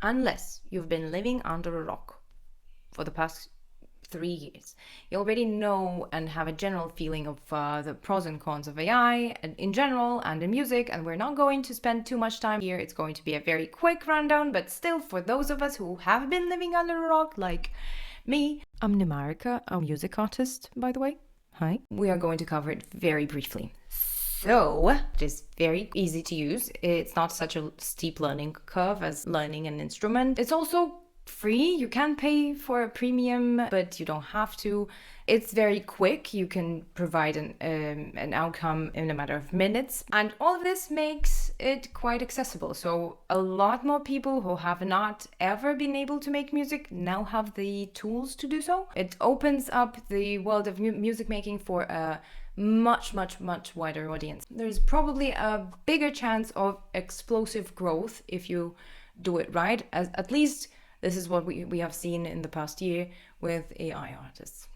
unless you've been living under a rock for the past 3 years. You already know and have a general feeling of the pros and cons of AI in general and in music, and we're not going to spend too much time here. It's going to be a very quick rundown, but still, for those of us who have been living under a rock, like me, I'm Nimarika, a music artist, by the way. Hi. We are going to cover it very briefly. So, it is very easy to use. It's not such a steep learning curve as learning an instrument. It's also free. You can pay for a premium, but you don't have to. It's very quick. You can provide an outcome in a matter of minutes. And all of this makes it quite accessible. So a lot more people who have not ever been able to make music now have the tools to do so. It opens up the world of music making for a much wider audience. There's probably a bigger chance of explosive growth if you do it right, as at least this is what we have seen in the past year with AI artists.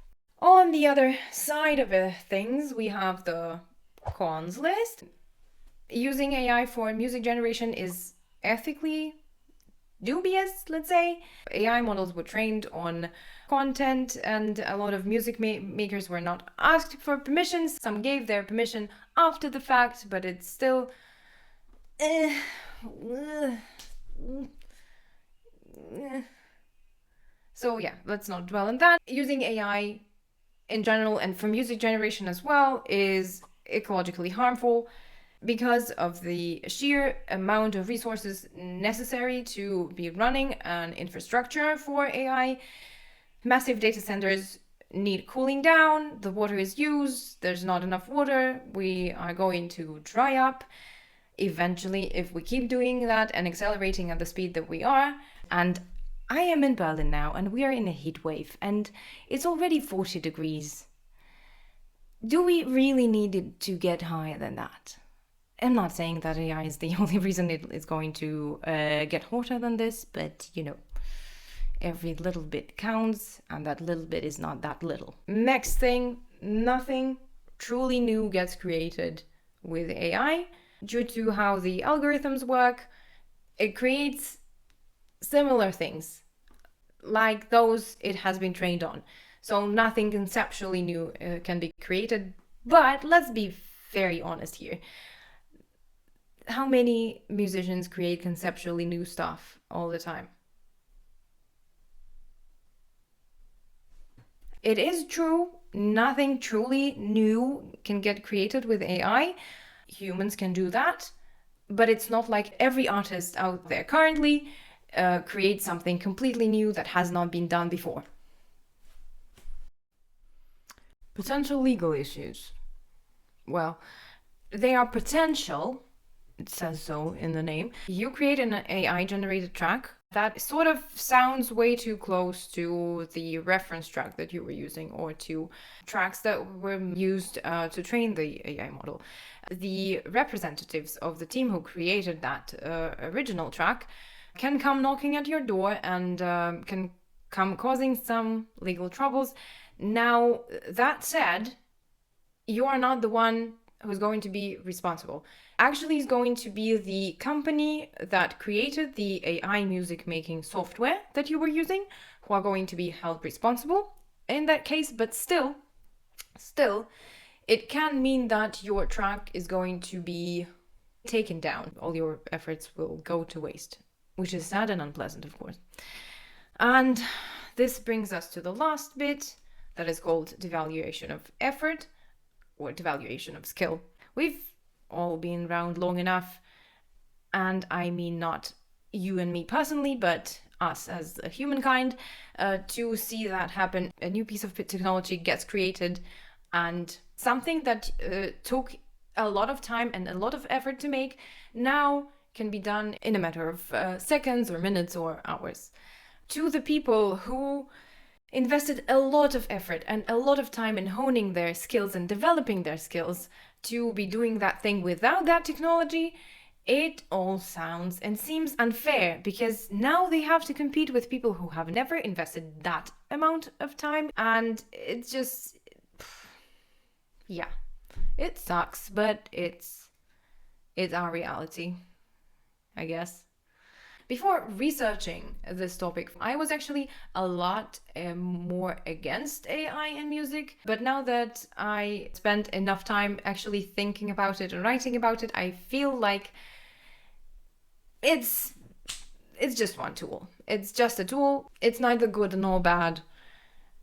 On the other side of things, we have the cons list. Using AI for music generation is ethically dubious, let's say. AI models were trained on content, and a lot of music makers were not asked for permissions. Some gave their permission after the fact, but it's still... So yeah, let's not dwell on that. Using AI in general and for music generation as well is ecologically harmful because of the sheer amount of resources necessary to be running an infrastructure for AI. Massive data centers need cooling down, the water is used, there's not enough water, we are going to dry up eventually if we keep doing that and accelerating at the speed that we are. And I am in Berlin now, and we are in a heat wave, and it's already 40 degrees. Do we really need it to get higher than that? I'm not saying that AI is the only reason it is going to get hotter than this, but you know, every little bit counts, and that little bit is not that little. Next thing, nothing truly new gets created with AI. Due to how the algorithms work, it creates similar things like those it has been trained on. So nothing conceptually new can be created. But let's be very honest here. How many musicians create conceptually new stuff all the time? It is true, nothing truly new can get created with AI. Humans can do that, but it's not like every artist out there currently creates something completely new that has not been done before. Potential legal issues. Well, they are potential. It says so in the name. You create an AI generated track that sort of sounds way too close to the reference track that you were using, or to tracks that were used to train the AI model. The representatives of the team who created that original track can come knocking at your door and can come causing some legal troubles. Now, that said, you are not the one who's going to be responsible. Actually, it's going to be the company that created the AI music making software that you were using who are going to be held responsible in that case. But still, it can mean that your track is going to be taken down. All your efforts will go to waste, which is sad and unpleasant, of course. And this brings us to the last bit, that is called devaluation of effort, or devaluation of skill. We've all been around long enough, and I mean not you and me personally, but us as a humankind, to see that happen. A new piece of technology gets created, and something that took a lot of time and a lot of effort to make now can be done in a matter of seconds or minutes or hours. To the people who invested a lot of effort and a lot of time in honing their skills and developing their skills to be doing that thing without that technology, it all sounds and seems unfair, because now they have to compete with people who have never invested that amount of time, and it's just, yeah, it sucks, but it's our reality, I guess. Before researching this topic, I was actually a lot more against AI in music. But now that I spent enough time actually thinking about it and writing about it, I feel like it's just one tool. It's just a tool. It's neither good nor bad.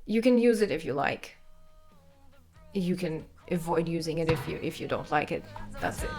You can use it if you like. You can avoid using it if you don't like it. That's it.